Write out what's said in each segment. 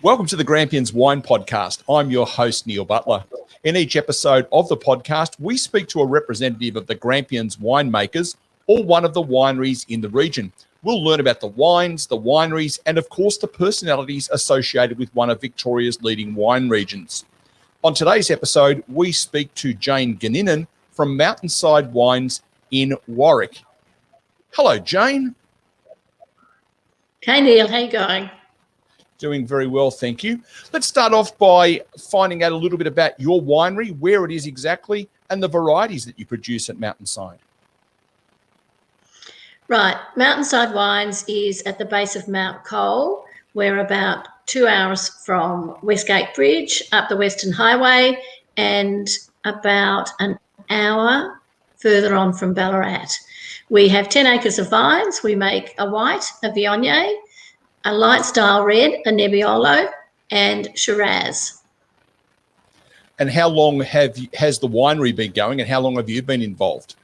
Welcome to the Grampians Wine Podcast. I'm your host, Neil Butler. In each episode of the podcast, we speak to a representative of the Grampians winemakers or one of the wineries in the region. We'll learn about the wines, the wineries, and of course, the personalities associated with one of Victoria's leading wine regions. On today's episode, we speak to Shane Goninon from Mountainside Wines in Warrack. Hello, Jane. Hey, Neil. How you going? Doing very well, thank you. Let's start off by finding out a little bit about your winery, where it is exactly, and the varieties that you produce at Mountainside. Right. Mountainside Wines is at the base of Mount Cole. We're about 2 hours from Westgate Bridge, up the Western Highway, and about an hour further on from Ballarat. We have 10 acres of vines. We make a white, a Viognier, a light style red, a Nebbiolo, and Shiraz. And how long has the winery been going, and how long have you been involved?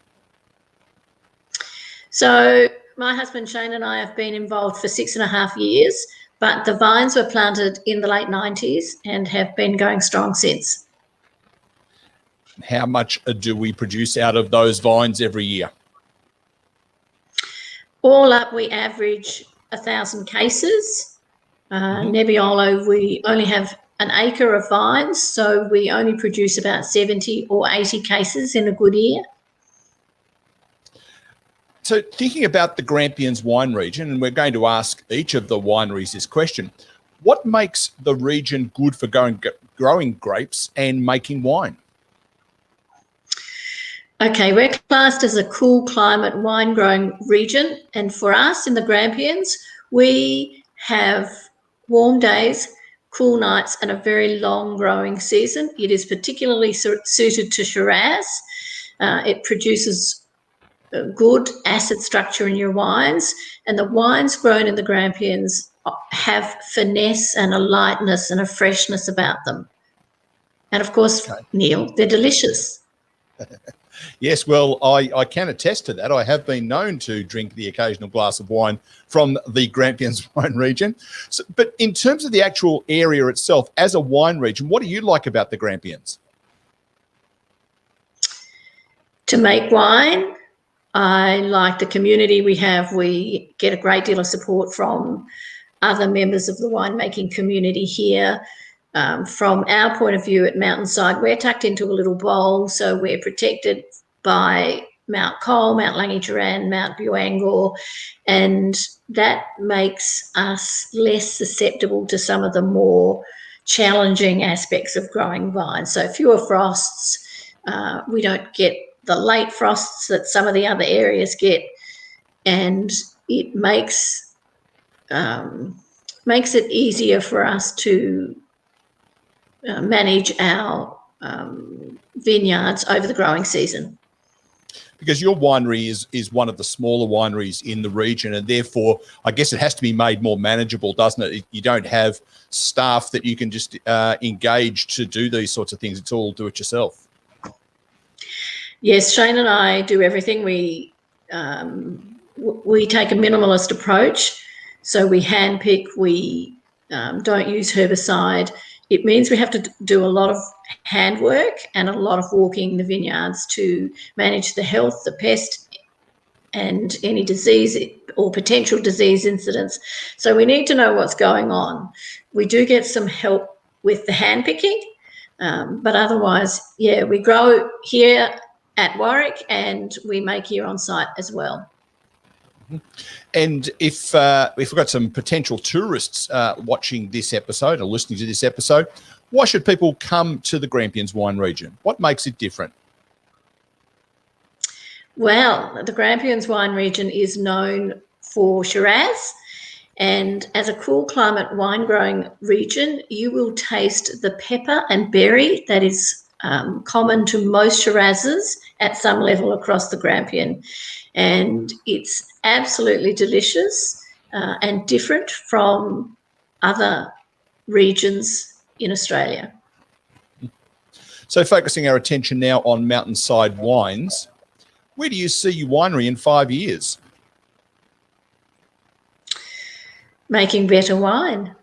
So my husband Shane and I have been involved for 6.5 years, but the vines were planted in the late 90s and have been going strong since. How much do we produce out of those vines every year? All up, we average 1,000 cases. Nebbiolo, we only have an acre of vines, so we only produce about 70 or 80 cases in a good year. So thinking about the Grampians Wine Region, and we're going to ask each of the wineries this question, what makes the region good for growing grapes and making wine? Okay, we're classed as a cool climate wine growing region, and for us in the Grampians, we have warm days, cool nights, and a very long growing season. It is particularly suited to Shiraz. It produces a good acid structure in your wines, and the wines grown in the Grampians have finesse and a lightness and a freshness about them. And of course, okay, Neil, they're delicious. Yes, well, I can attest to that. I have been known to drink the occasional glass of wine from the Grampians Wine Region. So, but in terms of the actual area itself, as a wine region, what do you like about the Grampians? To make wine, I like the community we have. We get a great deal of support from other members of the winemaking community here. From our point of view at Mountainside, we're tucked into a little bowl, so we're protected by Mount Cole, Mount Langigeran, Mount Buangor, and that makes us less susceptible to some of the more challenging aspects of growing vines. So fewer frosts, we don't get the late frosts that some of the other areas get, and it makes it easier for us to manage our vineyards over the growing season. Because your winery is one of the smaller wineries in the region, and therefore I guess it has to be made more manageable, doesn't it? You don't have staff that you can just engage to do these sorts of things. It's all do it yourself. Yes, Shane and I do everything. We take a minimalist approach, so we handpick, we don't use herbicide. It means we have to do a lot of handwork and a lot of walking the vineyards to manage the health, the pest, and any disease or potential disease incidents. So we need to know what's going on. We do get some help with the handpicking, but otherwise, yeah, we grow here at Warrack and we make here on site as well. And if we've got some potential tourists watching this episode or listening to this episode, why should people come to the Grampians Wine Region? What makes it different? Well, the Grampians Wine Region is known for Shiraz, and as a cool climate wine growing region, you will taste the pepper and berry that is common to most Shirazes at some level across the Grampian. And it's absolutely delicious and different from other regions in Australia. So focusing our attention now on Mountainside Wines, where do you see your winery in 5 years? Making better wine.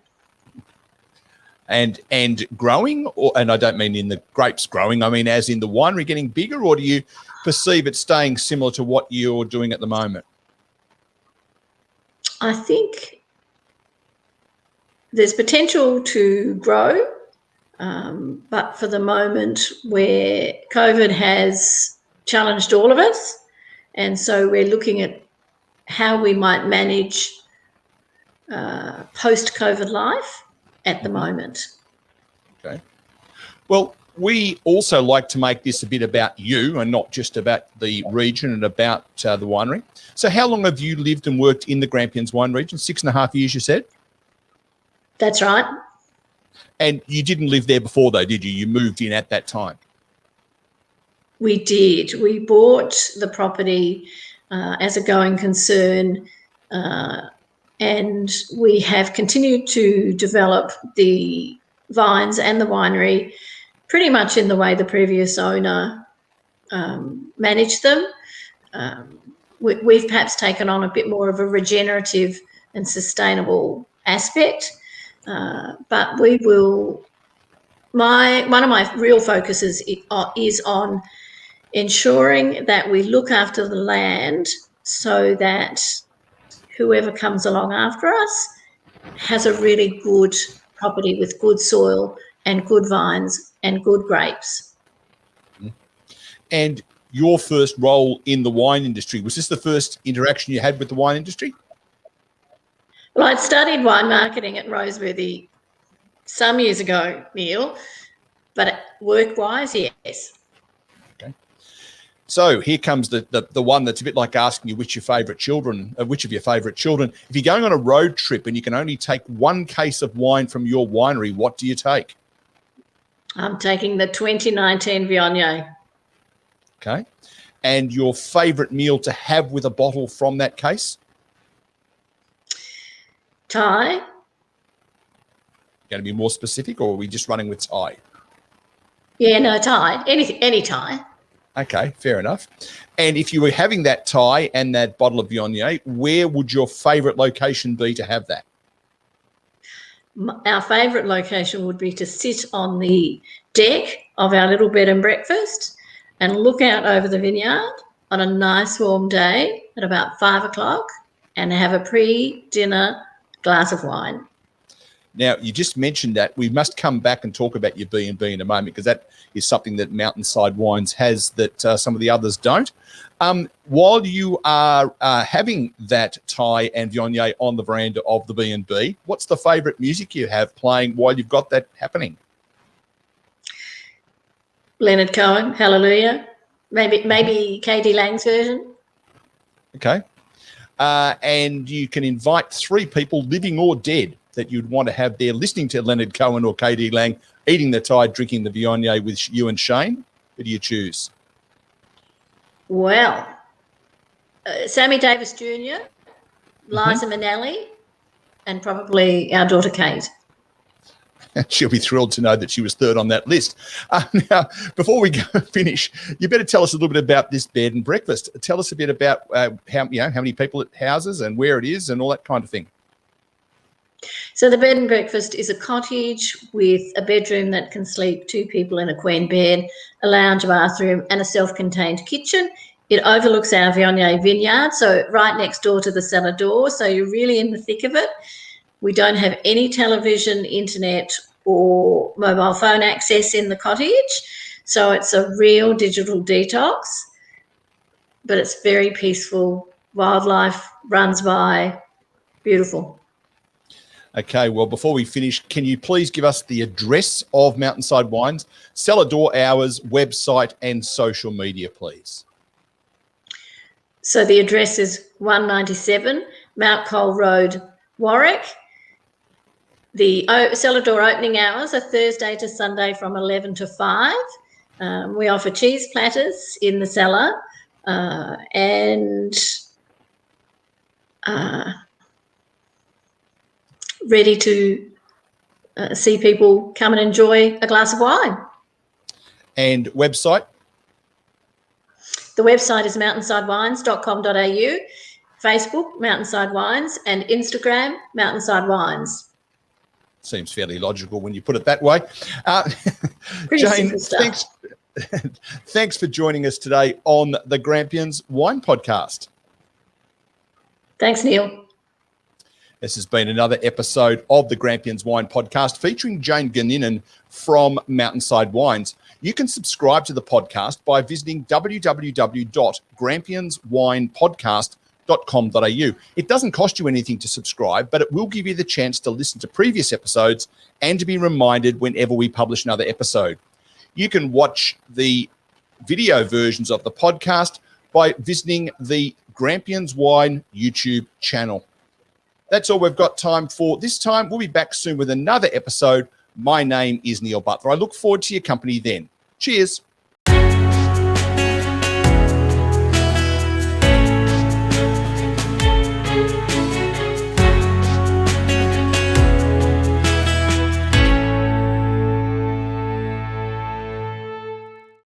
and growing, and I don't mean in the grapes growing, I mean as in the winery getting bigger, or do you perceive it staying similar to what you're doing at the moment? I think there's potential to grow, but for the moment where COVID has challenged all of us, and so we're looking at how we might manage post-COVID life at the moment. Okay. Well, we also like to make this a bit about you and not just about the region and about the winery. So how long have you lived and worked in the Grampians Wine Region? 6.5 years, you said? That's right. And you didn't live there before, though, did you? You moved in at that time. We did. We bought the property as a going concern, and we have continued to develop the vines and the winery pretty much in the way the previous owner managed them. We've perhaps taken on a bit more of a regenerative and sustainable aspect, but we will. One of my real focuses is on ensuring that we look after the land so that whoever comes along after us has a really good property with good soil and good vines and good grapes. And your first role in the wine industry, was this the first interaction you had with the wine industry? Well, I'd studied wine marketing at Roseworthy some years ago, Neil, but work-wise, yes. Okay. So here comes the one that's a bit like asking you which of your favourite children. If you're going on a road trip and you can only take one case of wine from your winery, what do you take? I'm taking the 2019 Viognier. Okay. And your favourite meal to have with a bottle from that case? Thai. Going to be more specific, or are we just running with Thai? Yeah, no, Thai. Any Thai. Okay, fair enough. And if you were having that Thai and that bottle of Viognier, where would your favourite location be to have that? Our favourite location would be to sit on the deck of our little bed and breakfast and look out over the vineyard on a nice warm day at about 5 o'clock and have a pre-dinner glass of wine. Now, you just mentioned that. We must come back and talk about your B&B in a moment, because that is something that Mountainside Wines has that some of the others don't. While you are having that Thai and Viognier on the veranda of the B&B, what's the favourite music you have playing while you've got that happening? Leonard Cohen, Hallelujah. Maybe K.D. Lang's version. Okay. And you can invite 3 people, living or dead, that you'd want to have there listening to Leonard Cohen or K.D. Lang, eating the Thai, drinking the Viognier with you and Shane. Who do you choose? Well, Sammy Davis Jr., Liza Minnelli, and probably our daughter Kate. She'll be thrilled to know that she was third on that list. Now, before we finish, you better tell us a little bit about this bed and breakfast. Tell us a bit about how many people it houses and where it is and all that kind of thing. So the bed and breakfast is a cottage with a bedroom that can sleep 2 people in a queen bed, a lounge, a bathroom, and a self-contained kitchen. It overlooks our Viognier vineyard, so right next door to the cellar door, so you're really in the thick of it. We don't have any television, internet, or mobile phone access in the cottage, so it's a real digital detox, but it's very peaceful. Wildlife runs by, beautiful. Okay, well, before we finish, can you please give us the address of Mountainside Wines, cellar door hours, website, and social media, please? So the address is 197 Mount Cole Road, Warrack. The cellar door opening hours are Thursday to Sunday from 11 to 5. We offer cheese platters in the cellar and ready to see people come and enjoy a glass of wine. And website? The website is mountainsidewines.com.au, Facebook, Mountainside Wines, and Instagram, Mountainside Wines. Seems fairly logical when you put it that way. Jane, thanks for joining us today on the Grampians Wine Podcast. Thanks, Neil. This has been another episode of the Grampians Wine Podcast featuring Shane Goninon from Mountainside Wines. You can subscribe to the podcast by visiting www.grampianswinepodcast.com.au. It doesn't cost you anything to subscribe, but it will give you the chance to listen to previous episodes and to be reminded whenever we publish another episode. You can watch the video versions of the podcast by visiting the Grampians Wine YouTube channel. That's all we've got time for this time. We'll be back soon with another episode. My name is Neil Butler. I look forward to your company then. Cheers.